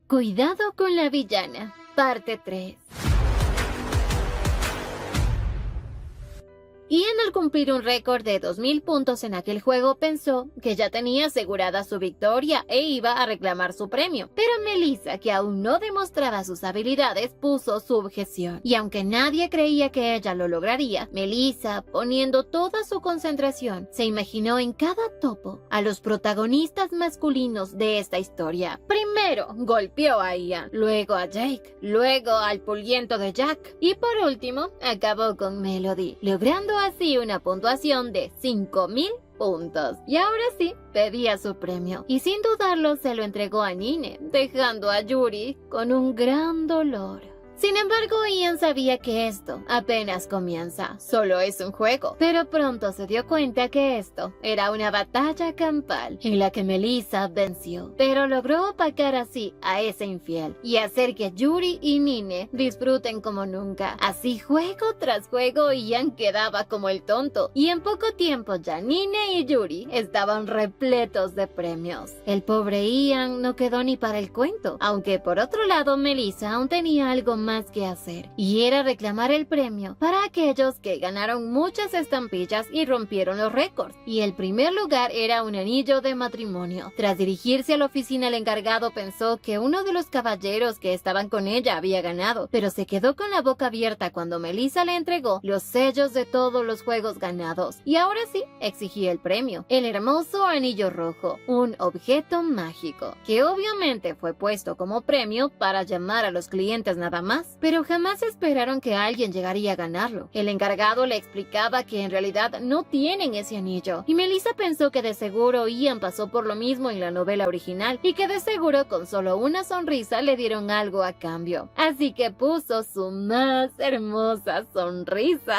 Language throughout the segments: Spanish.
Cuidado con la villana, parte 3. Ian, al cumplir un récord de 2000 puntos en aquel juego, pensó que ya tenía asegurada su victoria e iba a reclamar su premio. Pero Melissa, que aún no demostraba sus habilidades, puso su objeción. Y aunque nadie creía que ella lo lograría, Melissa, poniendo toda su concentración, se imaginó en cada topo a los protagonistas masculinos de esta historia. Primero golpeó a Ian, luego a Jake, luego al pulguiento de Jack y por último acabó con Melody, logrando así una puntuación de 5000 puntos. Y ahora sí, pedía su premio. Y sin dudarlo se lo entregó a Nine, dejando a Yuri con un gran dolor. Sin embargo, Ian sabía que esto apenas comienza, solo es un juego, pero pronto se dio cuenta que esto era una batalla campal en la que Melissa venció, pero logró opacar así a ese infiel y hacer que Yuri y Nine disfruten como nunca. Así juego tras juego, Ian quedaba como el tonto y en poco tiempo ya Nine y Yuri estaban repletos de premios. El pobre Ian no quedó ni para el cuento, aunque por otro lado Melissa aún tenía algo más que hacer, y era reclamar el premio para aquellos que ganaron muchas estampillas y rompieron los récords, y el primer lugar era un anillo de matrimonio. Tras dirigirse a la oficina, el encargado pensó que uno de los caballeros que estaban con ella había ganado, pero se quedó con la boca abierta cuando Melissa le entregó los sellos de todos los juegos ganados, y ahora sí, exigía el premio, el hermoso anillo rojo, un objeto mágico, que obviamente fue puesto como premio para llamar a los clientes nada más. Pero jamás esperaron que alguien llegaría a ganarlo. El encargado le explicaba que en realidad no tienen ese anillo, y Melissa pensó que de seguro Ian pasó por lo mismo en la novela original, y que de seguro con solo una sonrisa le dieron algo a cambio. Así que puso su más hermosa sonrisa,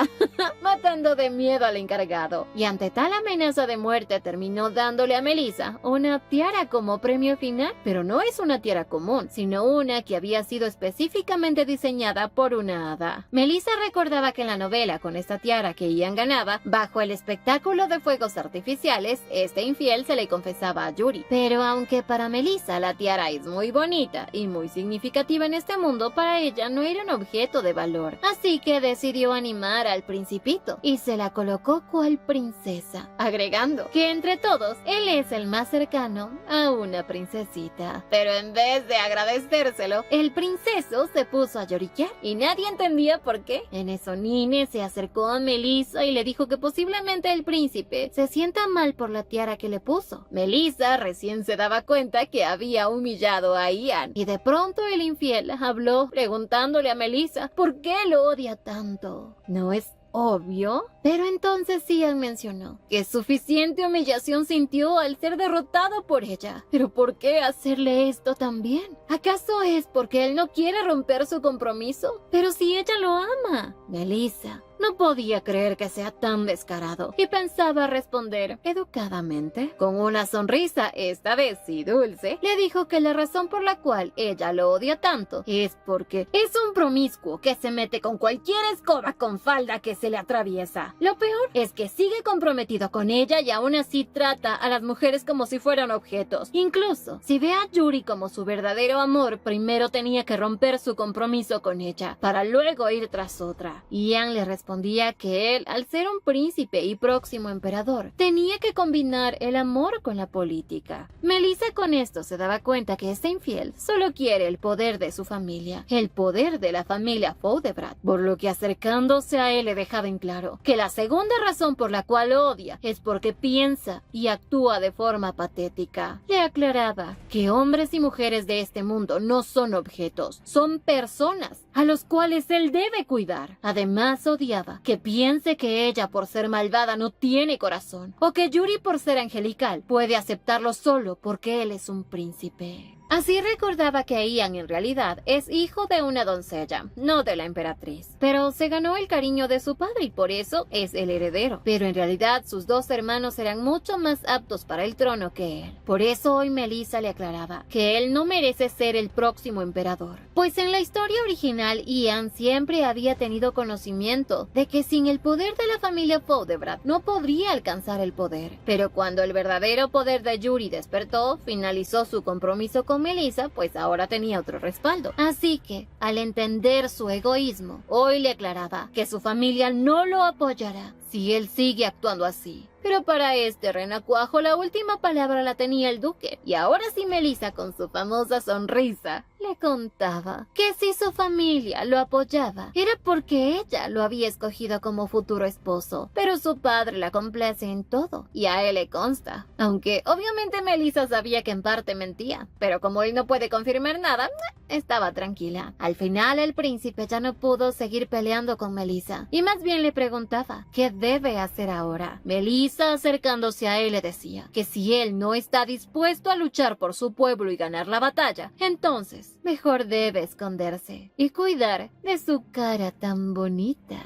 matando de miedo al encargado, y ante tal amenaza de muerte terminó dándole a Melissa una tiara como premio final. Pero no es una tiara común, sino una que había sido específicamente diseñada por una hada. Melissa recordaba que en la novela, con esta tiara que Ian ganaba, bajo el espectáculo de fuegos artificiales, este infiel se le confesaba a Yuri. Pero aunque para Melissa la tiara es muy bonita y muy significativa en este mundo, para ella no era un objeto de valor. Así que decidió animar al principito y se la colocó cual princesa, agregando que entre todos él es el más cercano a una princesita. Pero en vez de agradecérselo, el princeso se puso a lloriquear y nadie entendía por qué. En eso Nine se acercó a Melissa y le dijo que posiblemente el príncipe se sienta mal por la tiara que le puso. Melissa recién se daba cuenta que había humillado a Ian, y de pronto el infiel habló preguntándole a Melissa por qué lo odia tanto. ¿No es obvio? Pero entonces Ian mencionó que suficiente humillación sintió al ser derrotado por ella. ¿Pero por qué hacerle esto también? ¿Acaso es porque él no quiere romper su compromiso? Pero si ella lo ama. Melissa no podía creer que sea tan descarado y pensaba responder educadamente. Con una sonrisa, esta vez sí dulce, le dijo que la razón por la cual ella lo odia tanto es porque es un promiscuo que se mete con cualquier escoba con falda que se le atraviesa. Lo peor es que sigue comprometido con ella y aún así trata a las mujeres como si fueran objetos. Incluso, si ve a Yuri como su verdadero amor, primero tenía que romper su compromiso con ella para luego ir tras otra. Ian le respondía que él, al ser un príncipe y próximo emperador, tenía que combinar el amor con la política. Melissa con esto se daba cuenta que este infiel solo quiere el poder de su familia, el poder de la familia Feudebrat, por lo que acercándose a él le dejaba en claro que la segunda razón por la cual lo odia es porque piensa y actúa de forma patética. Le aclaraba que hombres y mujeres de este mundo no son objetos, son personas a los cuales él debe cuidar. Además odiaba que piense que ella por ser malvada no tiene corazón, o que Yuri por ser angelical puede aceptarlo solo porque él es un príncipe. Así recordaba que Ian en realidad es hijo de una doncella, no de la emperatriz, pero se ganó el cariño de su padre y por eso es el heredero. Pero en realidad sus dos hermanos eran mucho más aptos para el trono que él. Por eso hoy Melissa le aclaraba que él no merece ser el próximo emperador, pues en la historia original Ian siempre había tenido conocimiento de que sin el poder de la familia Feudebrat no podría alcanzar el poder. Pero cuando el verdadero poder de Yuri despertó, finalizó su compromiso con con Melissa, pues ahora tenía otro respaldo. Así que, al entender su egoísmo, hoy le aclaraba que su familia no lo apoyará si él sigue actuando así. Pero para este renacuajo la última palabra la tenía el duque, y ahora sí Melissa, con su famosa sonrisa, le contaba que si su familia lo apoyaba era porque ella lo había escogido como futuro esposo, pero su padre la complace en todo, y a él le consta. Aunque obviamente Melissa sabía que en parte mentía, pero como él no puede confirmar nada, estaba tranquila. Al final el príncipe ya no pudo seguir peleando con Melissa, y más bien le preguntaba qué debe hacer ahora. Melissa, acercándose a él, le decía que si él no está dispuesto a luchar por su pueblo y ganar la batalla, entonces mejor debe esconderse y cuidar de su cara tan bonita.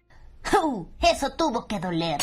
Eso tuvo que doler.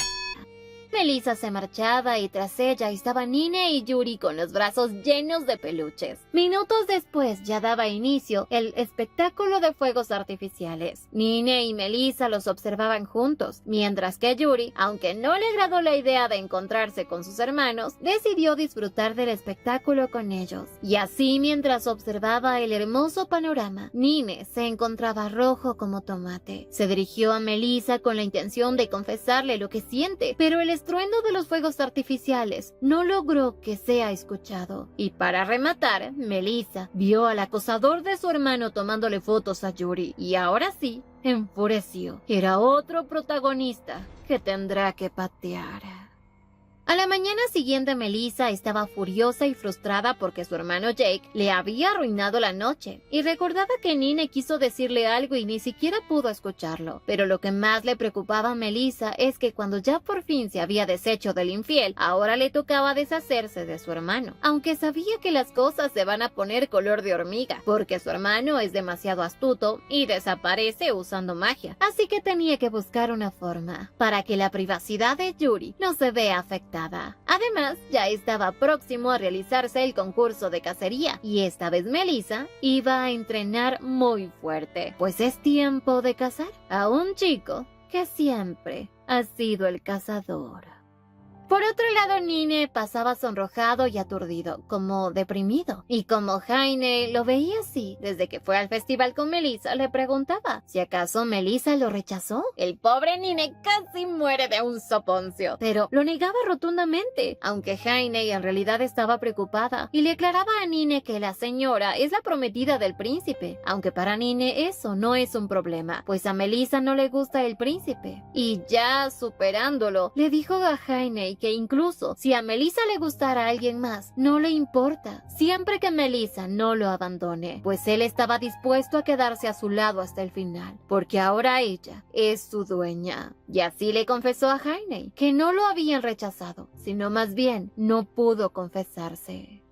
Melissa se marchaba y tras ella estaban Nine y Yuri con los brazos llenos de peluches. Minutos después ya daba inicio el espectáculo de fuegos artificiales. Nine y Melissa los observaban juntos, mientras que Yuri, aunque no le agradó la idea de encontrarse con sus hermanos, decidió disfrutar del espectáculo con ellos. Y así, mientras observaba el hermoso panorama, Nine se encontraba rojo como tomate. Se dirigió a Melissa con la intención de confesarle lo que siente, pero el estruendo de los fuegos artificiales no logró que sea escuchado. Y para rematar, Melissa vio al acosador de su hermano tomándole fotos a Yuri, y ahora sí, enfureció. Era otro protagonista que tendrá que patear. A la mañana siguiente Melissa estaba furiosa y frustrada porque su hermano Jake le había arruinado la noche y recordaba que Nine quiso decirle algo y ni siquiera pudo escucharlo. Pero lo que más le preocupaba a Melissa es que cuando ya por fin se había deshecho del infiel, ahora le tocaba deshacerse de su hermano, aunque sabía que las cosas se van a poner color de hormiga porque su hermano es demasiado astuto y desaparece usando magia, así que tenía que buscar una forma para que la privacidad de Yuri no se vea afectada. Además, ya estaba próximo a realizarse el concurso de cacería y esta vez Melissa iba a entrenar muy fuerte, pues es tiempo de cazar a un chico que siempre ha sido el cazador. Por otro lado, Nine pasaba sonrojado y aturdido, como deprimido. Y como Jaime lo veía así desde que fue al festival con Melissa, le preguntaba si acaso Melissa lo rechazó. El pobre Nine casi muere de un soponcio, pero lo negaba rotundamente, aunque Jaime en realidad estaba preocupada y le aclaraba a Nine que la señora es la prometida del príncipe, aunque para Nine eso no es un problema, pues a Melissa no le gusta el príncipe. Y ya superándolo, le dijo a Jaime que incluso si a Melissa le gustara a alguien más, no le importa, siempre que Melissa no lo abandone, pues él estaba dispuesto a quedarse a su lado hasta el final, porque ahora ella es su dueña. Y así le confesó a Jaime que no lo habían rechazado, sino más bien no pudo confesarse.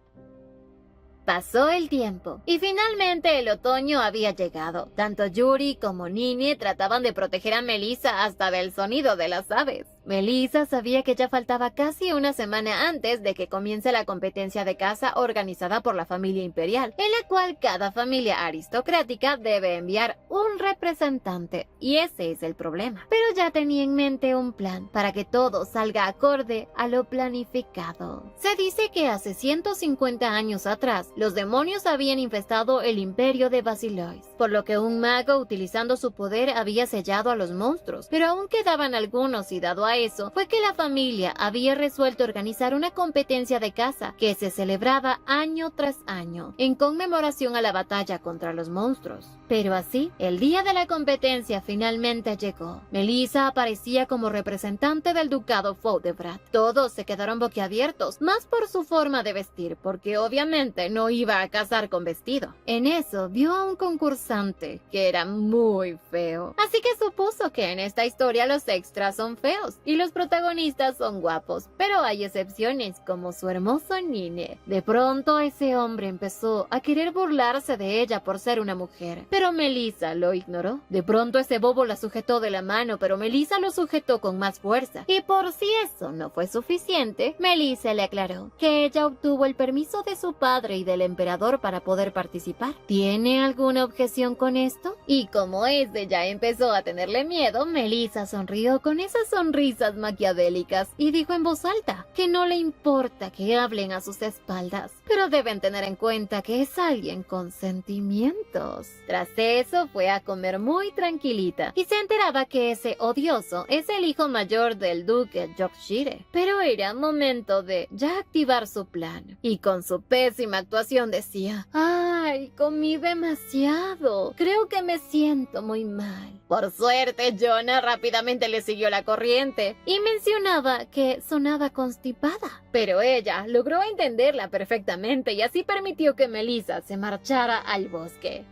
Pasó el tiempo y finalmente el otoño había llegado. Tanto Yuri como Nini trataban de proteger a Melissa hasta del sonido de las aves. Melissa sabía que ya faltaba casi una semana antes de que comience la competencia de caza organizada por la familia imperial, en la cual cada familia aristocrática debe enviar un representante, y ese es el problema. Pero ya tenía en mente un plan para que todo salga acorde a lo planificado. Se dice que hace 150 años atrás, los demonios habían infestado el imperio de Basilois, por lo que un mago utilizando su poder había sellado a los monstruos, pero aún quedaban algunos y dado a eso fue que la familia había resuelto organizar una competencia de caza que se celebraba año tras año en conmemoración a la batalla contra los monstruos. Pero así, el día de la competencia finalmente llegó. Melissa aparecía como representante del ducado Foudevrat. Todos se quedaron boquiabiertos, más por su forma de vestir, porque obviamente no iba a cazar con vestido. En eso vio a un concursante que era muy feo, así que supuso que en esta historia los extras son feos y los protagonistas son guapos, pero hay excepciones como su hermoso Nine. De pronto ese hombre empezó a querer burlarse de ella por ser una mujer, pero Melissa lo ignoró. De pronto ese bobo la sujetó de la mano, pero Melissa lo sujetó con más fuerza, y por si eso no fue suficiente, Melissa le aclaró que ella obtuvo el permiso de su padre y del emperador para poder participar. ¿Tiene alguna objeción con esto? Y como este ya empezó a tenerle miedo, Melissa sonrió con esa sonrisa sonrisas maquiavélicas y dijo en voz alta que no le importa que hablen a sus espaldas, pero deben tener en cuenta que es alguien con sentimientos. Tras eso fue a comer muy tranquilita y se enteraba que ese odioso es el hijo mayor del duque Yorkshire. Pero era momento de ya activar su plan. Y con su pésima actuación decía: ¡ay, comí demasiado! Creo que me siento muy mal. Por suerte, Jonah rápidamente le siguió la corriente y mencionaba que sonaba constipada. Pero ella logró entenderla perfectamente y así permitió que Melissa se marchara al bosque.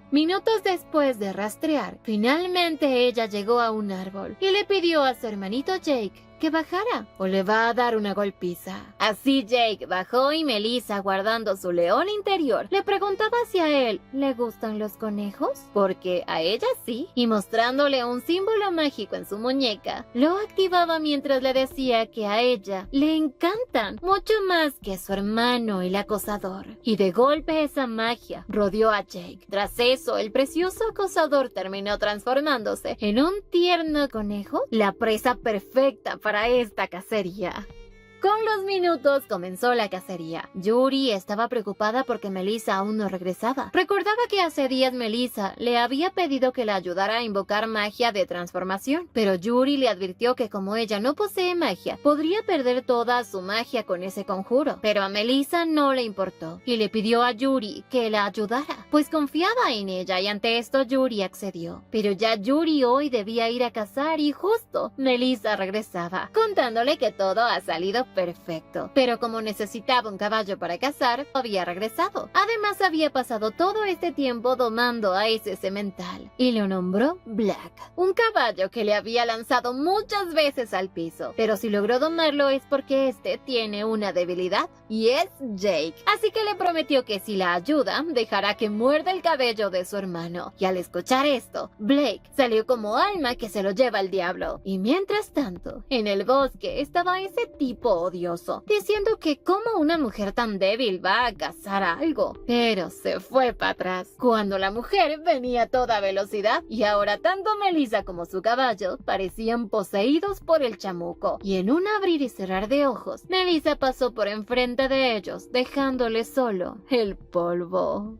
Minutos después de rastrear, finalmente ella llegó a un árbol y le pidió a su hermanito Jake que bajara o le va a dar una golpiza. Así Jake bajó y Melissa, guardando su león interior, le preguntaba si a él le gustan los conejos, porque a ella sí, y mostrándole un símbolo mágico en su muñeca, lo activaba mientras le decía que a ella le encantan mucho más que a su hermano el acosador. Y de golpe esa magia rodeó a Jake. Tras eso, el precioso acosador terminó transformándose en un tierno conejo, la presa perfecta para esta cacería. Con los minutos comenzó la cacería. Yuri estaba preocupada porque Melissa aún no regresaba. Recordaba que hace días Melissa le había pedido que la ayudara a invocar magia de transformación, pero Yuri le advirtió que como ella no posee magia, podría perder toda su magia con ese conjuro. Pero a Melissa no le importó y le pidió a Yuri que la ayudara, pues confiaba en ella, y ante esto Yuri accedió. Pero ya Yuri hoy debía ir a cazar y justo Melissa regresaba, contándole que todo ha salido perfecto, pero como necesitaba un caballo para cazar, había regresado. Además había pasado todo este tiempo domando a ese semental y lo nombró Black, un caballo que le había lanzado muchas veces al piso, pero si logró domarlo es porque este tiene una debilidad y es Jake. Así que le prometió que si la ayuda, dejará que muerda el cabello de su hermano. Y al escuchar esto, Blake salió como alma que se lo lleva al diablo. Y mientras tanto, en el bosque estaba ese tipo odioso, diciendo que como una mujer tan débil va a cazar algo. Pero se fue para atrás, cuando la mujer venía a toda velocidad y ahora tanto Melissa como su caballo parecían poseídos por el chamuco. Y en un abrir y cerrar de ojos, Melissa pasó por enfrente de ellos, dejándole solo el polvo.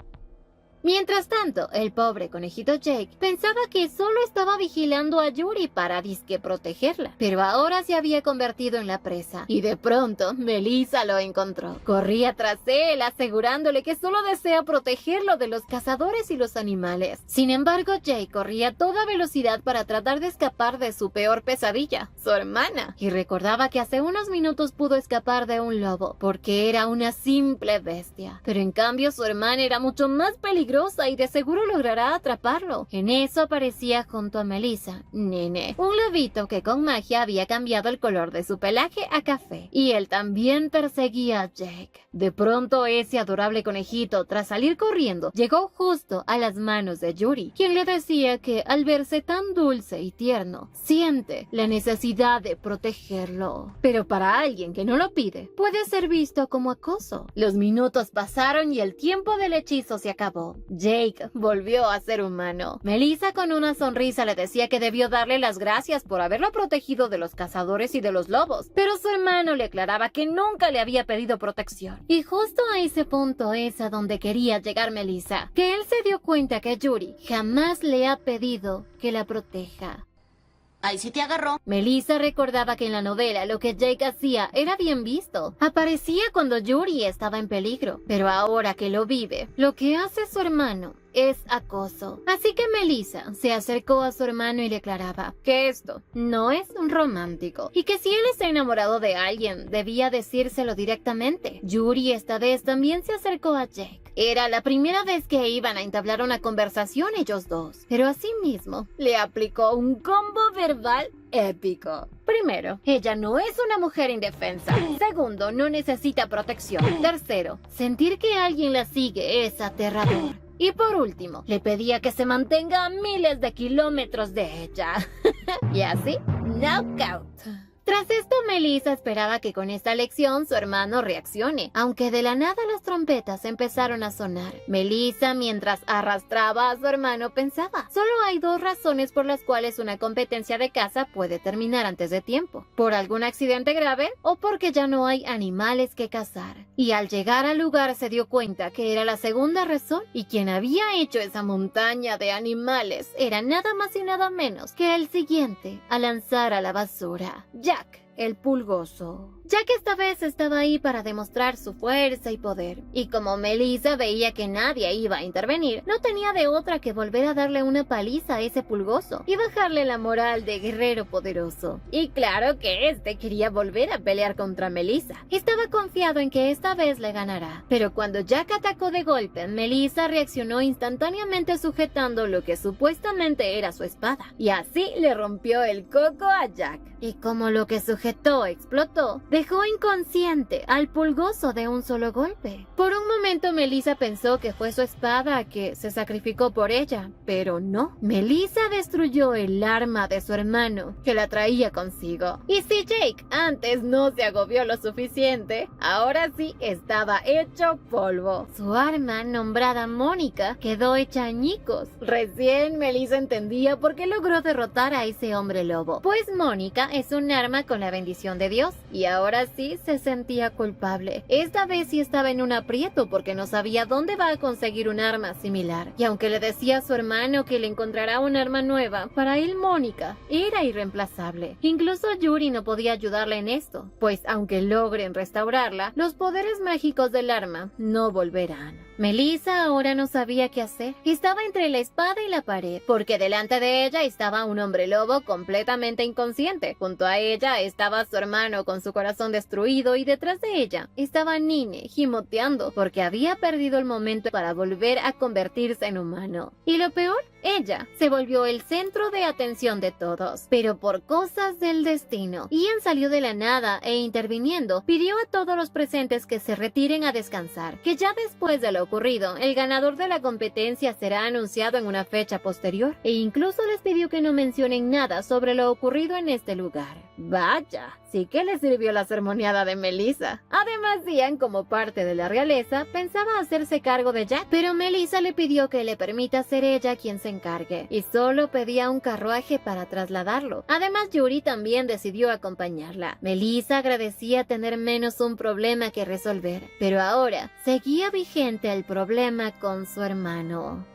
Mientras tanto, el pobre conejito Jake pensaba que solo estaba vigilando a Yuri para disque protegerla, pero ahora se había convertido en la presa, y de pronto Melissa lo encontró. Corría tras él, asegurándole que solo desea protegerlo de los cazadores y los animales. Sin embargo, Jake corría a toda velocidad para tratar de escapar de su peor pesadilla, su hermana, y recordaba que hace unos minutos pudo escapar de un lobo, porque era una simple bestia, pero en cambio su hermana era mucho más peligrosa y de seguro logrará atraparlo. En eso aparecía junto a Melissa, Nene, un lobito que con magia había cambiado el color de su pelaje a café, y él también perseguía a Jake. De pronto ese adorable conejito, tras salir corriendo, llegó justo a las manos de Yuri, quien le decía que al verse tan dulce y tierno, siente la necesidad de protegerlo. Pero para alguien que no lo pide, puede ser visto como acoso. Los minutos pasaron y el tiempo del hechizo se acabó. Jake volvió a ser humano. Melissa con una sonrisa le decía que debió darle las gracias por haberlo protegido de los cazadores y de los lobos, pero su hermano le aclaraba que nunca le había pedido protección. Y justo a ese punto es a donde quería llegar Melissa, que él se dio cuenta que Yuri jamás le ha pedido que la proteja. Ahí sí te agarró. Melissa recordaba que en la novela lo que Jake hacía era bien visto. Aparecía cuando Yuri estaba en peligro, pero ahora que lo vive, lo que hace su hermano es acoso. Así que Melissa se acercó a su hermano y le aclaraba que esto no es un romántico y que si él está enamorado de alguien, debía decírselo directamente. Yuri esta vez también se acercó a Jake. Era la primera vez que iban a entablar una conversación ellos dos, pero asimismo le aplicó un combo verbal épico. Primero, ella no es una mujer indefensa. Segundo, no necesita protección. Tercero, sentir que alguien la sigue es aterrador. Y por último, le pedía que se mantenga a miles de kilómetros de ella. Y así, knockout. Tras esto, Melissa esperaba que con esta lección su hermano reaccione, aunque de la nada las trompetas empezaron a sonar. Melissa, mientras arrastraba a su hermano, pensaba: solo hay dos razones por las cuales una competencia de caza puede terminar antes de tiempo: por algún accidente grave o porque ya no hay animales que cazar. Y al llegar al lugar se dio cuenta que era la segunda razón, y quien había hecho esa montaña de animales era nada más y nada menos que el siguiente a lanzar a la basura: Jack, el pulgoso. Jack esta vez estaba ahí para demostrar su fuerza y poder, y como Melissa veía que nadie iba a intervenir, no tenía de otra que volver a darle una paliza a ese pulgoso y bajarle la moral de guerrero poderoso. Y claro que este quería volver a pelear contra Melissa. Estaba confiado en que esta vez le ganará, pero cuando Jack atacó de golpe, Melissa reaccionó instantáneamente sujetando lo que supuestamente era su espada, y así le rompió el coco a Jack. Y como lo que sujetó explotó, dejó inconsciente al pulgoso de un solo golpe. Por un momento Melissa pensó que fue su espada que se sacrificó por ella, pero no. Melissa destruyó el arma de su hermano, que la traía consigo. Y si Jake antes no se agobió lo suficiente, ahora sí estaba hecho polvo. Su arma, nombrada Mónica, quedó hecha añicos. Recién Melissa entendía por qué logró derrotar a ese hombre lobo, pues Mónica es un arma con la bendición de Dios, y ahora sí se sentía culpable. Esta vez sí estaba en un aprieto porque no sabía dónde va a conseguir un arma similar. Y aunque le decía a su hermano que le encontrará un arma nueva, para él Mónica era irreemplazable. Incluso Yuri no podía ayudarle en esto, pues aunque logren restaurarla, los poderes mágicos del arma no volverán. Melissa ahora no sabía qué hacer. Estaba entre la espada y la pared, porque delante de ella estaba un hombre lobo completamente inconsciente. Junto a ella estaba su hermano con su corazón destruido, y detrás de ella estaba Nine gimoteando porque había perdido el momento para volver a convertirse en humano. Y lo peor, ella se volvió el centro de atención de todos, pero por cosas del destino. Ian salió de la nada e interviniendo, pidió a todos los presentes que se retiren a descansar, que ya después de lo ocurrido, el ganador de la competencia será anunciado en una fecha posterior, e incluso les pidió que no mencionen nada sobre lo ocurrido en este lugar. Vaya, sí que le sirvió la sermoneada de Melissa. Además, Ian, como parte de la realeza, pensaba hacerse cargo de Jack, pero Melissa le pidió que le permita ser ella quien se encargue, y solo pedía un carruaje para trasladarlo. Además, Yuri también decidió acompañarla. Melissa agradecía tener menos un problema que resolver, pero ahora seguía vigente el problema con su hermano.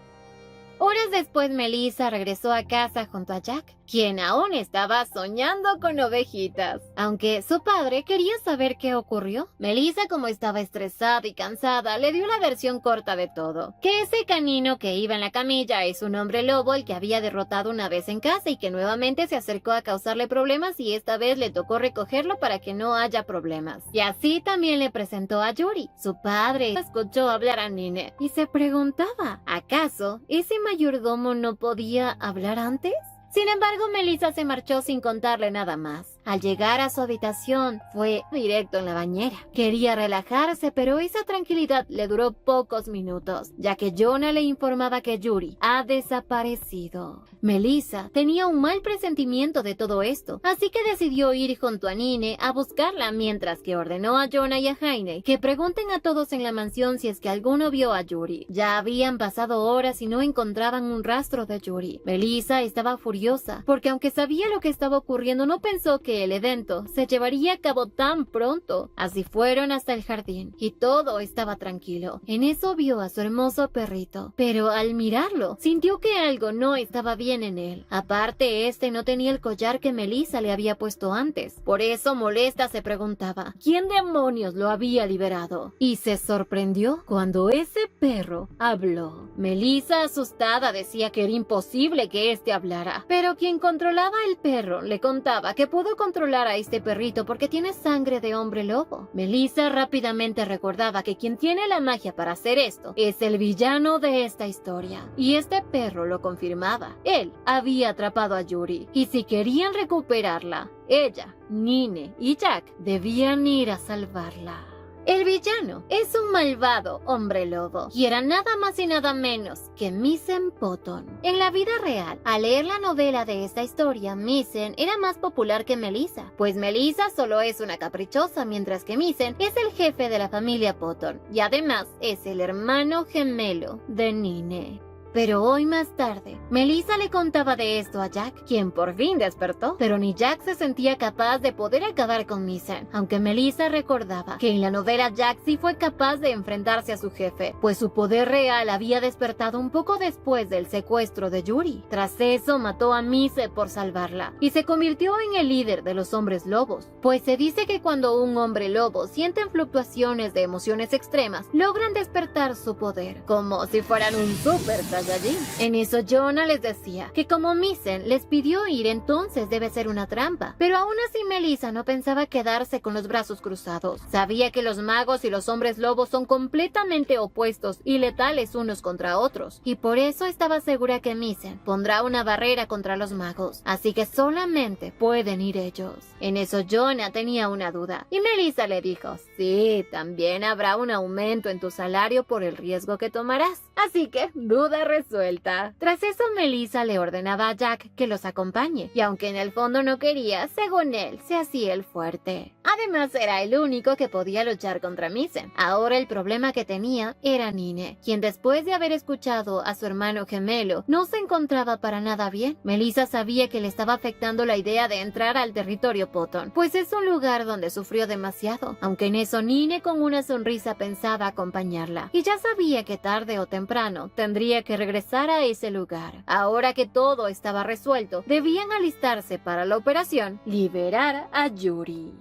Horas después, Melissa regresó a casa junto a Jack, quien aún estaba soñando con ovejitas. Aunque su padre quería saber qué ocurrió, Melissa, como estaba estresada y cansada, le dio la versión corta de todo. Que ese canino que iba en la camilla es un hombre lobo el que había derrotado una vez en casa y que nuevamente se acercó a causarle problemas, y esta vez le tocó recogerlo para que no haya problemas. Y así también le presentó a Yuri. Su padre escuchó hablar a Nine y se preguntaba, ¿acaso ese mayordomo no podía hablar antes? Sin embargo, Melissa se marchó sin contarle nada más. Al llegar a su habitación, fue directo en la bañera. Quería relajarse, pero esa tranquilidad le duró pocos minutos, ya que Jonah le informaba que Yuri ha desaparecido. Melissa tenía un mal presentimiento de todo esto, así que decidió ir junto a Nine a buscarla, mientras que ordenó a Jonah y a Heine que pregunten a todos en la mansión si es que alguno vio a Yuri. Ya habían pasado horas y no encontraban un rastro de Yuri. Melissa estaba furiosa, porque aunque sabía lo que estaba ocurriendo, no pensó que el evento se llevaría a cabo tan pronto. Así fueron hasta el jardín, y todo estaba tranquilo. En eso vio a su hermoso perrito, pero al mirarlo, sintió que algo no estaba bien en él. Aparte, este no tenía el collar que Melissa le había puesto antes. Por eso, molesta, se preguntaba ¿quién demonios lo había liberado? Y se sorprendió cuando ese perro habló. Melissa, asustada, decía que era imposible que este hablara, pero quien controlaba el perro le contaba que pudo controlar a este perrito porque tiene sangre de hombre lobo. Melissa rápidamente recordaba que quien tiene la magia para hacer esto es el villano de esta historia, y este perro lo confirmaba. Él había atrapado a Yuri, y si querían recuperarla, ella, Nine y Jack debían ir a salvarla. El villano es un malvado hombre lobo y era nada más y nada menos que Misen Potton. En la vida real, al leer la novela de esta historia, Misen era más popular que Melissa, pues Melissa solo es una caprichosa, mientras que Misen es el jefe de la familia Potton y además es el hermano gemelo de Nine. Pero hoy más tarde, Melissa le contaba de esto a Jack, quien por fin despertó, pero ni Jack se sentía capaz de poder acabar con Misen, aunque Melissa recordaba que en la novela Jack sí fue capaz de enfrentarse a su jefe, pues su poder real había despertado un poco después del secuestro de Yuri. Tras eso mató a Misen por salvarla, y se convirtió en el líder de los hombres lobos, pues se dice que cuando un hombre lobo siente fluctuaciones de emociones extremas, logran despertar su poder, como si fueran un super allí. En eso Jonah les decía que como Misen les pidió ir, entonces debe ser una trampa, pero aún así Melissa no pensaba quedarse con los brazos cruzados. Sabía que los magos y los hombres lobos son completamente opuestos y letales unos contra otros, y por eso estaba segura que Misen pondrá una barrera contra los magos, así que solamente pueden ir ellos. En eso Jonah tenía una duda, y Melissa le dijo: sí, también habrá un aumento en tu salario por el riesgo que tomarás, así que duda resuelta. Tras eso Melissa le ordenaba a Jack que los acompañe, y aunque en el fondo no quería, según él, se hacía el fuerte. Además era el único que podía luchar contra Misen. Ahora el problema que tenía era Nine, quien después de haber escuchado a su hermano gemelo, no se encontraba para nada bien. Melissa sabía que le estaba afectando la idea de entrar al territorio Potton, pues es un lugar donde sufrió demasiado, aunque en eso Nine con una sonrisa pensaba acompañarla, y ya sabía que tarde o temprano tendría que regresar a ese lugar. Ahora que todo estaba resuelto, debían alistarse para la operación liberar a Yuri.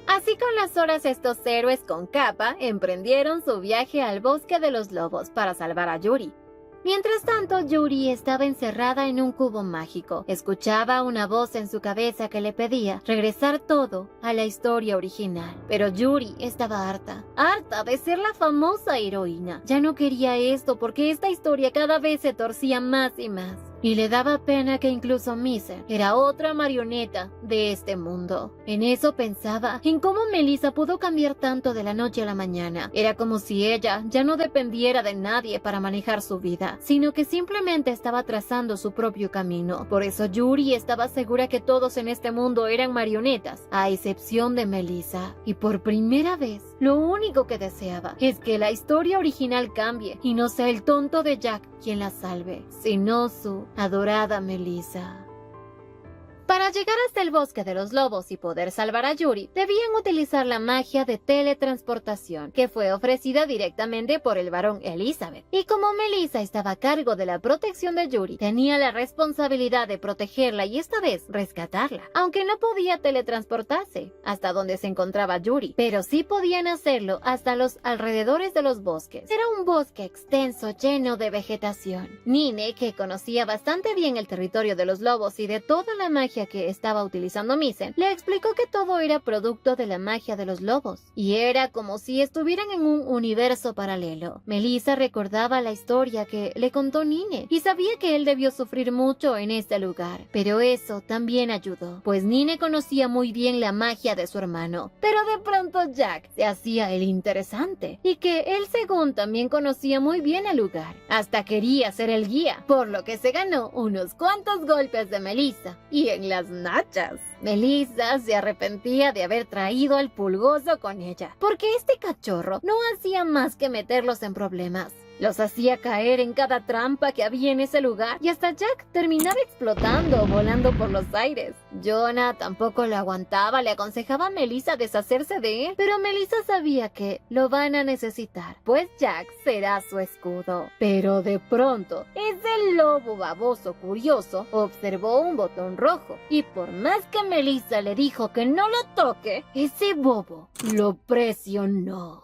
Así con las horas estos héroes con capa emprendieron su viaje al bosque de los lobos para salvar a Yuri. Mientras tanto, Yuri estaba encerrada en un cubo mágico. Escuchaba una voz en su cabeza que le pedía regresar todo a la historia original. Pero Yuri estaba harta de ser la famosa heroína. Ya no quería esto porque esta historia cada vez se torcía más y más. Y le daba pena que incluso Misen era otra marioneta de este mundo. En eso pensaba en cómo Melissa pudo cambiar tanto de la noche a la mañana. Era como si ella ya no dependiera de nadie para manejar su vida, sino que simplemente estaba trazando su propio camino. Por eso Yuri estaba segura que todos en este mundo eran marionetas, a excepción de Melissa. Y por primera vez, lo único que deseaba es que la historia original cambie y no sea el tonto de Jack quien la salve, sino su adorada Melissa. Para llegar hasta el bosque de los lobos y poder salvar a Yuri, debían utilizar la magia de teletransportación, que fue ofrecida directamente por el varón Elizabeth. Y como Melissa estaba a cargo de la protección de Yuri, tenía la responsabilidad de protegerla y esta vez rescatarla, aunque no podía teletransportarse hasta donde se encontraba Yuri, pero sí podían hacerlo hasta los alrededores de los bosques. Era un bosque extenso lleno de vegetación. Nine, que conocía bastante bien el territorio de los lobos y de toda la magia que estaba utilizando Misen, le explicó que todo era producto de la magia de los lobos, y era como si estuvieran en un universo paralelo. Melissa recordaba la historia que le contó Nine, y sabía que él debió sufrir mucho en este lugar, pero eso también ayudó, pues Nine conocía muy bien la magia de su hermano. Pero de pronto Jack se hacía el interesante, y que él según también conocía muy bien el lugar, hasta quería ser el guía, por lo que se ganó unos cuantos golpes de Melissa, y en las nachas. Melissa se arrepentía de haber traído al pulgoso con ella, porque este cachorro no hacía más que meterlos en problemas. Los hacía caer en cada trampa que había en ese lugar y hasta Jack terminaba explotando o volando por los aires. Jonah tampoco lo aguantaba, le aconsejaba a Melissa deshacerse de él, pero Melissa sabía que lo van a necesitar, pues Jack será su escudo. Pero de pronto, ese lobo baboso curioso observó un botón rojo y por más que Melissa le dijo que no lo toque, ese bobo lo presionó.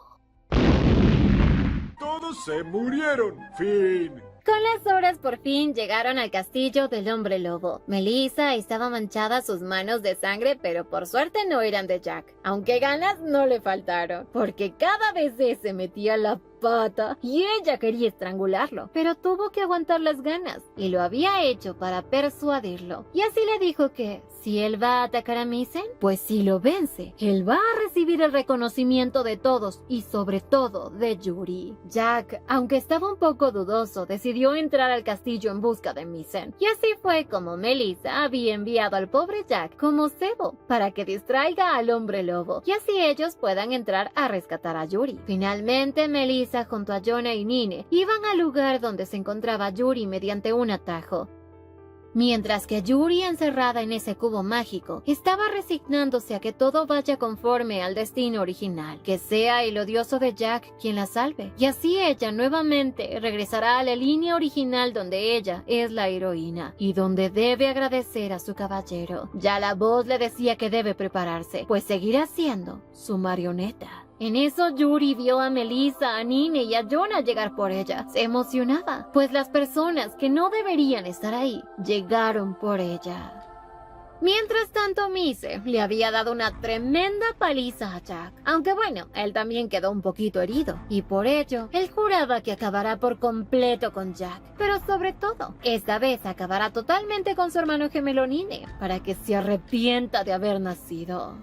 Todos se murieron. Fin. Con las horas por fin llegaron al castillo del hombre lobo. Melissa estaba manchada sus manos de sangre, pero por suerte no eran de Jack, aunque ganas no le faltaron, porque cada vez se metía la pata y ella quería estrangularlo, pero tuvo que aguantar las ganas y lo había hecho para persuadirlo. Y así le dijo que si él va a atacar a Misen, pues si lo vence, él va a recibir el reconocimiento de todos y sobre todo de Yuri. Jack, aunque estaba un poco dudoso, decidió entrar al castillo en busca de Misen. Y así fue como Melissa había enviado al pobre Jack como cebo para que distraiga al hombre lobo y así ellos puedan entrar a rescatar a Yuri. Finalmente, Melissa junto a Jonah y Nine iban al lugar donde se encontraba Yuri mediante un atajo. Mientras que Yuri, encerrada en ese cubo mágico, estaba resignándose a que todo vaya conforme al destino original, que sea el odioso de Jack quien la salve, y así ella nuevamente regresará a la línea original donde ella es la heroína, y donde debe agradecer a su caballero. Ya la voz le decía que debe prepararse, pues seguirá siendo su marioneta. En eso Yuri vio a Melissa, a Nine y a Jonah llegar por ella. Se emocionaba, pues las personas que no deberían estar ahí llegaron por ella. Mientras tanto, Mise le había dado una tremenda paliza a Jack, aunque bueno, él también quedó un poquito herido, y por ello, él juraba que acabará por completo con Jack, pero sobre todo, esta vez acabará totalmente con su hermano gemelo Nine, para que se arrepienta de haber nacido.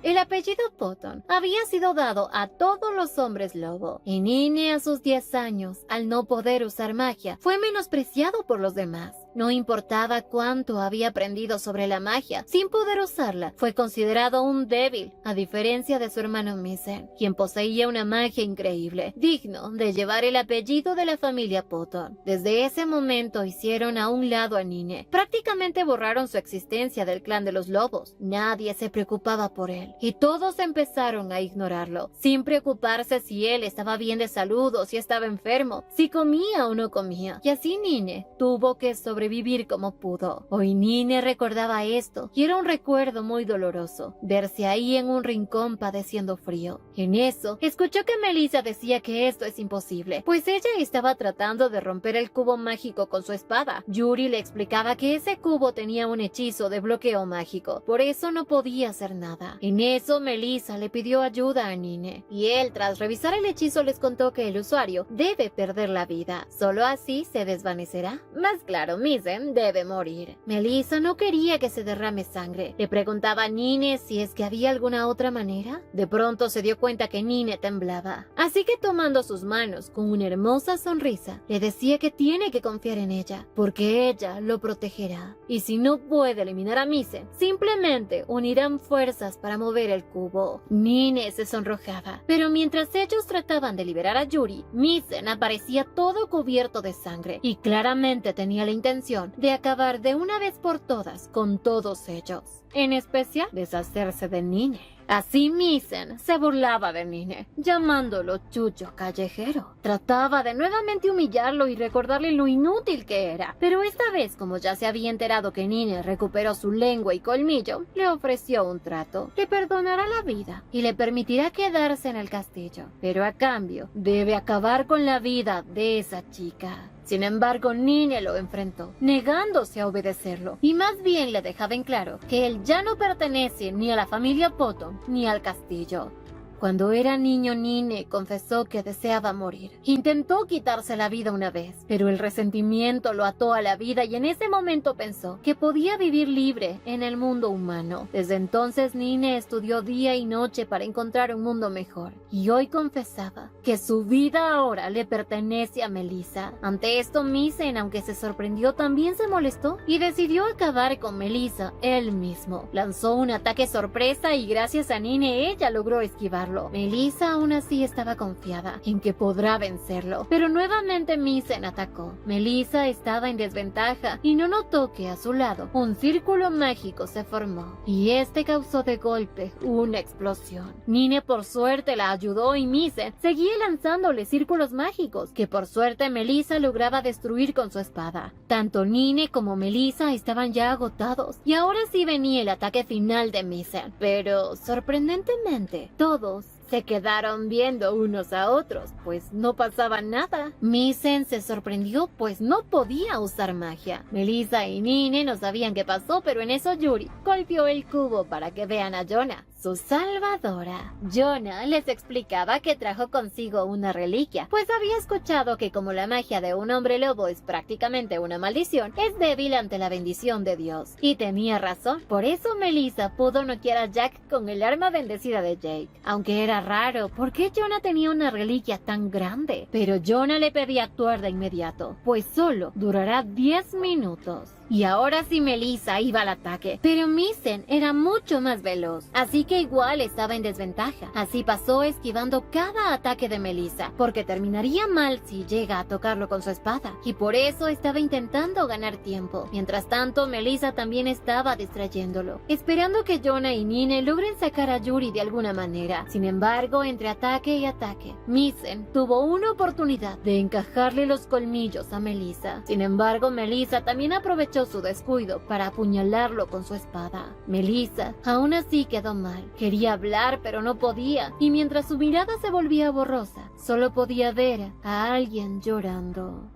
El apellido Potton había sido dado a todos los hombres lobo, y Nine a sus 10 años, al no poder usar magia, fue menospreciado por los demás. No importaba cuánto había aprendido sobre la magia, sin poder usarla, fue considerado un débil, a diferencia de su hermano Misen, quien poseía una magia increíble, digno de llevar el apellido de la familia Potton. Desde ese momento hicieron a un lado a Nine, prácticamente borraron su existencia del clan de los lobos. Nadie se preocupaba por él, y todos empezaron a ignorarlo, sin preocuparse si él estaba bien de salud o si estaba enfermo, si comía o no comía, y así Nine tuvo que sobrevivir como pudo. Hoy Nine recordaba esto y era un recuerdo muy doloroso, verse ahí en un rincón padeciendo frío. En eso, escuchó que Melissa decía que esto es imposible, pues ella estaba tratando de romper el cubo mágico con su espada. Yuri le explicaba que ese cubo tenía un hechizo de bloqueo mágico, por eso no podía hacer nada. En eso, Melissa le pidió ayuda a Nine, y él, tras revisar el hechizo, les contó que el usuario debe perder la vida, solo así se desvanecerá. Más claro, Misen debe morir. Melissa no quería que se derrame sangre. Le preguntaba a Nine si es que había alguna otra manera. De pronto se dio cuenta que Nine temblaba. Así que tomando sus manos con una hermosa sonrisa, le decía que tiene que confiar en ella, porque ella lo protegerá. Y si no puede eliminar a Misen, simplemente unirán fuerzas para mover el cubo. Nine se sonrojaba, pero mientras ellos trataban de liberar a Yuri, Misen aparecía todo cubierto de sangre y claramente tenía la intención de acabar de una vez por todas con todos ellos, en especial deshacerse de Nine. Así Misen se burlaba de Nine, llamándolo chucho callejero. Trataba de nuevamente humillarlo y recordarle lo inútil que era, pero esta vez, como ya se había enterado que Nine recuperó su lengua y colmillo, le ofreció un trato. Le perdonará la vida y le permitirá quedarse en el castillo, pero a cambio debe acabar con la vida de esa chica. Sin embargo, Nine lo enfrentó, negándose a obedecerlo, y más bien le dejaba en claro que él ya no pertenece ni a la familia Potton ni al castillo. Cuando era niño, Nine confesó que deseaba morir. Intentó quitarse la vida una vez, pero el resentimiento lo ató a la vida y en ese momento pensó que podía vivir libre en el mundo humano. Desde entonces, Nine estudió día y noche para encontrar un mundo mejor, y hoy confesaba que su vida ahora le pertenece a Melissa. Ante esto, Misen, aunque se sorprendió, también se molestó y decidió acabar con Melissa él mismo. Lanzó un ataque sorpresa y gracias a Nine ella logró esquivar. Melissa aún así estaba confiada en que podrá vencerlo, pero nuevamente Misen atacó. Melissa estaba en desventaja y no notó que a su lado un círculo mágico se formó, y este causó de golpe una explosión. Nine por suerte la ayudó y Misen seguía lanzándole círculos mágicos, que por suerte Melissa lograba destruir con su espada. Tanto Nine como Melissa estaban ya agotados, y ahora sí venía el ataque final de Misen, pero sorprendentemente todos se quedaron viendo unos a otros, pues no pasaba nada. Misen se sorprendió, pues no podía usar magia. Melissa y Nine no sabían qué pasó, pero en eso Yuri golpeó el cubo para que vean a Jonah, su salvadora. Jonah les explicaba que trajo consigo una reliquia, pues había escuchado que como la magia de un hombre lobo es prácticamente una maldición, es débil ante la bendición de Dios. Y tenía razón, por eso Melissa pudo noquear a Jack con el arma bendecida de Jake. Aunque era raro, ¿por qué Jonah tenía una reliquia tan grande? Pero Jonah le pedía actuar de inmediato, pues solo durará 10 minutos. Y ahora sí Melissa iba al ataque, pero Misen era mucho más veloz, así que igual estaba en desventaja. Así pasó esquivando cada ataque de Melissa, porque terminaría mal si llega a tocarlo con su espada, y por eso estaba intentando ganar tiempo. Mientras tanto, Melissa también estaba distrayéndolo, esperando que Jonah y Nine logren sacar a Yuri de alguna manera. Sin embargo, entre ataque y ataque, Misen tuvo una oportunidad de encajarle los colmillos a Melissa. Sin embargo, Melissa también aprovechó su descuido para apuñalarlo con su espada. Melissa aún así quedó mal. Quería hablar pero no podía, y mientras su mirada se volvía borrosa, solo podía ver a alguien llorando.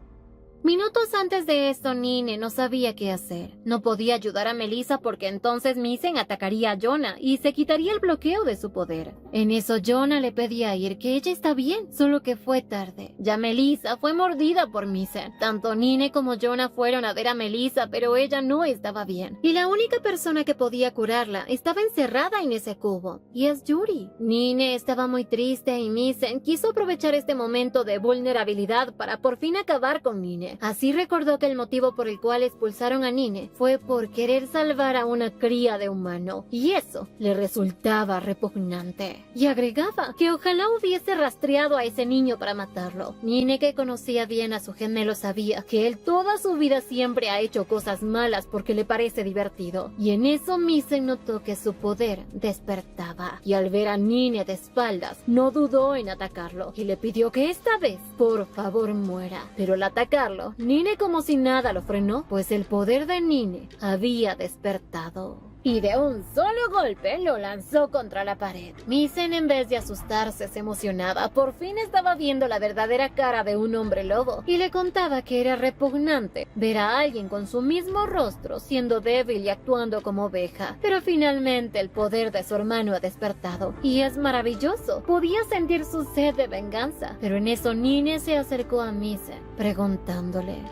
Minutos antes de esto, Nine no sabía qué hacer. No podía ayudar a Melissa porque entonces Misen atacaría a Jonah y se quitaría el bloqueo de su poder. En eso Jonah le pedía a Ir que ella está bien, solo que fue tarde. Ya Melissa fue mordida por Misen. Tanto Nine como Jonah fueron a ver a Melissa, pero ella no estaba bien. Y la única persona que podía curarla estaba encerrada en ese cubo, y es Yuri. Nine estaba muy triste y Misen quiso aprovechar este momento de vulnerabilidad para por fin acabar con Nine. Así recordó que el motivo por el cual expulsaron a Nine fue por querer salvar a una cría de humano, y eso le resultaba repugnante. Y agregaba que ojalá hubiese rastreado a ese niño para matarlo. Nine, que conocía bien a su gemelo, sabía que él toda su vida siempre ha hecho cosas malas porque le parece divertido. Y en eso Misen notó que su poder despertaba, y al ver a Nine de espaldas, no dudó en atacarlo, y le pidió que esta vez, por favor, muera. Pero al atacarlo, Nine como si nada lo frenó, pues el poder de Nine había despertado. Y de un solo golpe lo lanzó contra la pared. Misen, en vez de asustarse, se emocionaba. Por fin estaba viendo la verdadera cara de un hombre lobo, y le contaba que era repugnante ver a alguien con su mismo rostro siendo débil y actuando como oveja. Pero finalmente el poder de su hermano ha despertado, y es maravilloso. Podía sentir su sed de venganza. Pero en eso Nine se acercó a Misen, preguntándole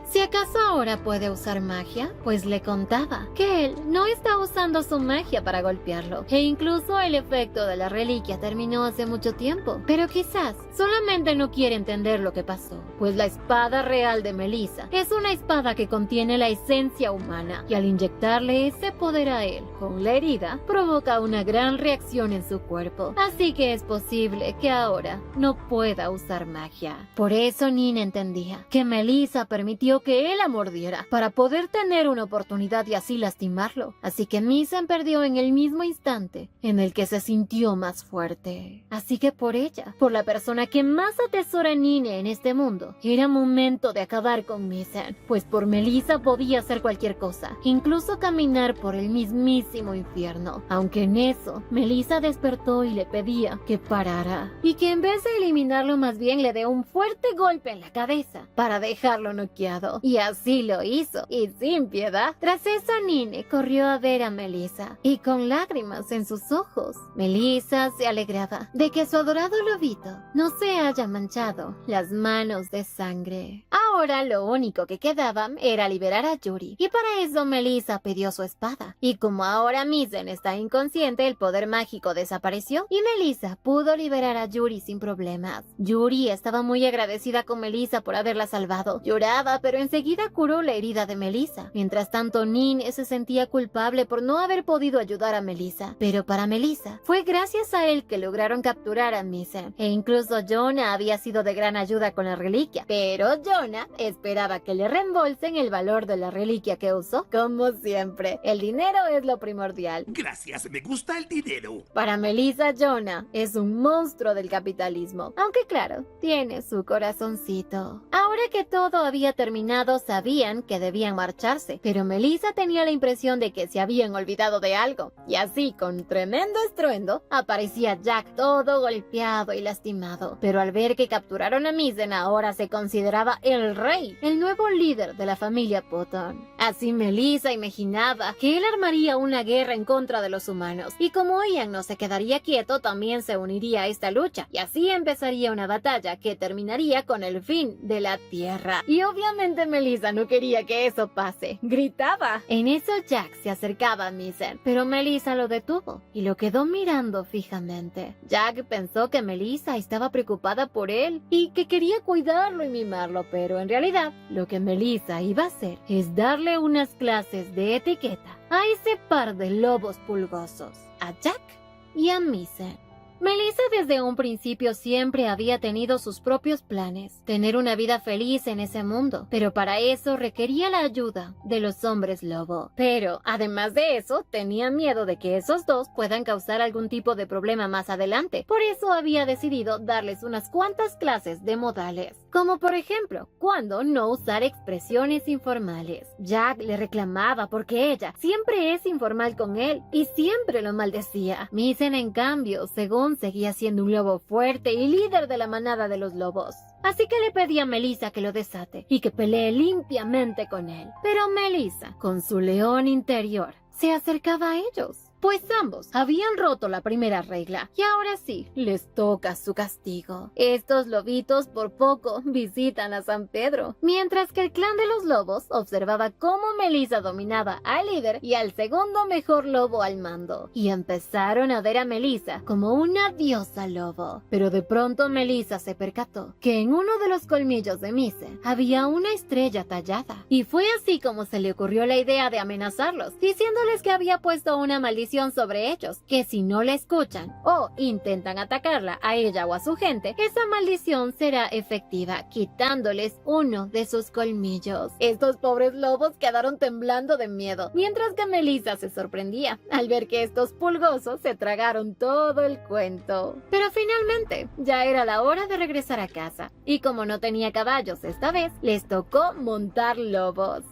si acaso ahora puede usar magia, pues le contaba que él no está usando su magia para golpearlo, e incluso el efecto de la reliquia terminó hace mucho tiempo. Pero quizás solamente no quiere entender lo que pasó, pues la espada real de Melissa es una espada que contiene la esencia humana, y al inyectarle ese poder a él con la herida, provoca una gran reacción en su cuerpo, así que es posible que ahora no pueda usar magia. Por eso Nina entendía que Melissa permitió que él la mordiera para poder tener una oportunidad y así lastimarlo, así que Misen perdió en el mismo instante en el que se sintió más fuerte. Así que por ella, por la persona que más atesora Nine en este mundo, era momento de acabar con Misen, pues por Melissa podía hacer cualquier cosa, incluso caminar por el mismísimo infierno. Aunque en eso, Melissa despertó y le pedía que parara, y que en vez de eliminarlo más bien le dé un fuerte golpe en la cabeza para dejarlo noqueado. Y así lo hizo, y sin piedad. Tras eso, Nine corrió a ver a Melissa, y con lágrimas en sus ojos, Melissa se alegraba de que su adorado lobito no se haya manchado las manos de sangre. Ahora lo único que quedaba era liberar a Yuri, y para eso Melissa pidió su espada. Y como ahora Misen está inconsciente, el poder mágico desapareció, y Melissa pudo liberar a Yuri sin problemas. Yuri estaba muy agradecida con Melissa por haberla salvado. Lloraba, pero enseguida curó la herida de Melissa. Mientras tanto, Nine se sentía culpable por no haber podido ayudar a Melissa, pero para Melissa fue gracias a él que lograron capturar a Misen, e incluso Jonah había sido de gran ayuda con la reliquia, pero Jonah esperaba que le reembolsen el valor de la reliquia que usó. Como siempre, el dinero es lo primordial. Gracias, me gusta el dinero. Para Melissa, Jonah es un monstruo del capitalismo, aunque claro, tiene su corazoncito. Ahora que todo había terminado, sabían que debían marcharse, pero Melissa tenía la impresión de que se habían olvidado de algo, y así, con tremendo estruendo, aparecía Jack todo golpeado y lastimado. Pero al ver que capturaron a Misen, ahora se consideraba el rey, el nuevo líder de la familia Potton. Así Melissa imaginaba que él armaría una guerra en contra de los humanos, y como Ian no se quedaría quieto, también se uniría a esta lucha, y así empezaría una batalla que terminaría con el fin de la Tierra. Y obviamente Melissa no quería que eso pase. Gritaba. En eso Jack se acercaba a Misen, pero Melissa lo detuvo y lo quedó mirando fijamente. Jack pensó que Melissa estaba preocupada por él y que quería cuidarlo y mimarlo, pero en realidad lo que Melissa iba a hacer es darle unas clases de etiqueta a ese par de lobos pulgosos, a Jack y a Misen. Melissa desde un principio siempre había tenido sus propios planes, tener una vida feliz en ese mundo, pero para eso requería la ayuda de los hombres lobo. Pero, además de eso, tenía miedo de que esos dos puedan causar algún tipo de problema más adelante. Por eso había decidido darles unas cuantas clases de modales, como por ejemplo, cuando no usar expresiones informales. Jack le reclamaba porque ella siempre es informal con él y siempre lo maldecía. Misen, en cambio, según seguía siendo un lobo fuerte y líder de la manada de los lobos. Así que le pedía a Melissa que lo desate y que pelee limpiamente con él. Pero Melissa, con su león interior, se acercaba a ellos, pues ambos habían roto la primera regla y ahora sí les toca su castigo. Estos lobitos por poco visitan a San Pedro, mientras que el clan de los lobos observaba cómo Melissa dominaba al líder y al segundo mejor lobo al mando, y empezaron a ver a Melissa como una diosa lobo. Pero de pronto Melissa se percató que en uno de los colmillos de Misen había una estrella tallada, y fue así como se le ocurrió la idea de amenazarlos, diciéndoles que había puesto una maldición sobre ellos, que si no la escuchan o intentan atacarla a ella o a su gente, esa maldición será efectiva, quitándoles uno de sus colmillos. Estos pobres lobos quedaron temblando de miedo, mientras que Melissa se sorprendía al ver que estos pulgosos se tragaron todo el cuento. Pero finalmente, ya era la hora de regresar a casa, y como no tenía caballos esta vez, les tocó montar lobos.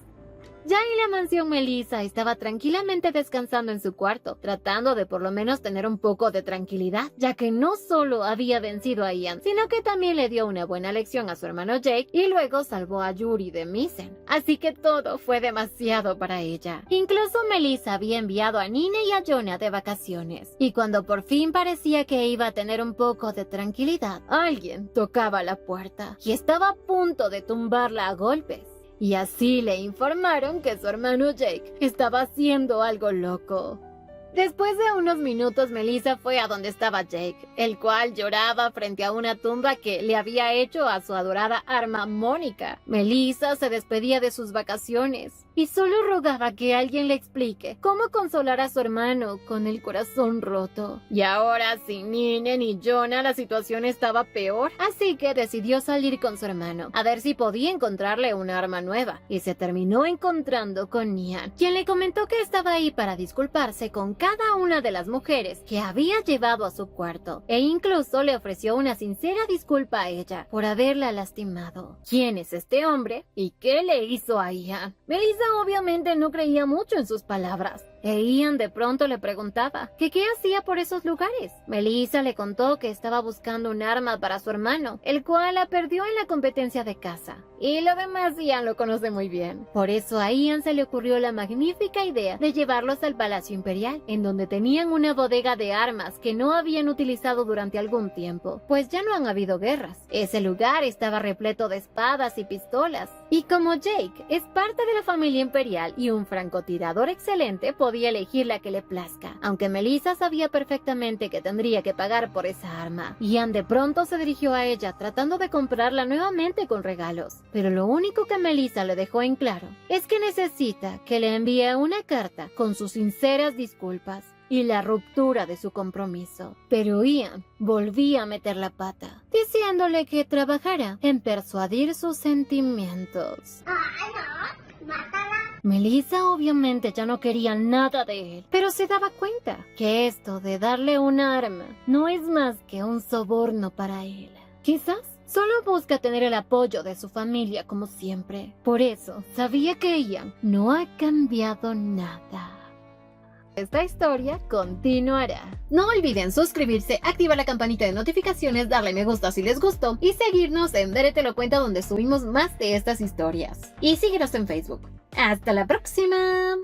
Ya en la mansión, Melissa estaba tranquilamente descansando en su cuarto, tratando de por lo menos tener un poco de tranquilidad, ya que no solo había vencido a Ian, sino que también le dio una buena lección a su hermano Jake y luego salvó a Yuri de Misen. Así que todo fue demasiado para ella. Incluso Melissa había enviado a Nina y a Jonah de vacaciones, y cuando por fin parecía que iba a tener un poco de tranquilidad, alguien tocaba la puerta y estaba a punto de tumbarla a golpes. Y así le informaron que su hermano Jake estaba haciendo algo loco. Después de unos minutos, Melissa fue a donde estaba Jake, el cual lloraba frente a una tumba que le había hecho a su adorada arma Mónica. Melissa se despedía de sus vacaciones y solo rogaba que alguien le explique cómo consolar a su hermano con el corazón roto. Y ahora, sin Nina ni Jonah, la situación estaba peor, así que decidió salir con su hermano a ver si podía encontrarle una arma nueva, y se terminó encontrando con Ian, quien le comentó que estaba ahí para disculparse con cada una de las mujeres que había llevado a su cuarto, e incluso le ofreció una sincera disculpa a ella por haberla lastimado. ¿Quién es este hombre y qué le hizo a Ian? Melissa obviamente no creía mucho en sus palabras, e Ian de pronto le preguntaba que qué hacía por esos lugares. Melissa le contó que estaba buscando un arma para su hermano, el cual la perdió en la competencia de caza. Y lo demás Ian lo conoce muy bien. Por eso a Ian se le ocurrió la magnífica idea de llevarlos al Palacio Imperial, en donde tenían una bodega de armas que no habían utilizado durante algún tiempo, pues ya no han habido guerras. Ese lugar estaba repleto de espadas y pistolas. Y como Jake es parte de la familia imperial y un francotirador excelente, podía elegir la que le plazca, aunque Melissa sabía perfectamente que tendría que pagar por esa arma. Ian de pronto se dirigió a ella tratando de comprarla nuevamente con regalos, pero lo único que Melissa le dejó en claro es que necesita que le envíe una carta con sus sinceras disculpas y la ruptura de su compromiso. Pero Ian volvía a meter la pata, diciéndole que trabajara en persuadir sus sentimientos. Melissa obviamente ya no quería nada de él, pero se daba cuenta que esto de darle un arma no es más que un soborno para él. Quizás Solo busca tener el apoyo de su familia como siempre. Por eso, sabía que Ian no ha cambiado nada. Esta historia continuará. No olviden suscribirse, activar la campanita de notificaciones, darle me gusta si les gustó y seguirnos en Dere Te Lo Cuenta donde subimos más de estas historias. Y síguenos en Facebook. ¡Hasta la próxima!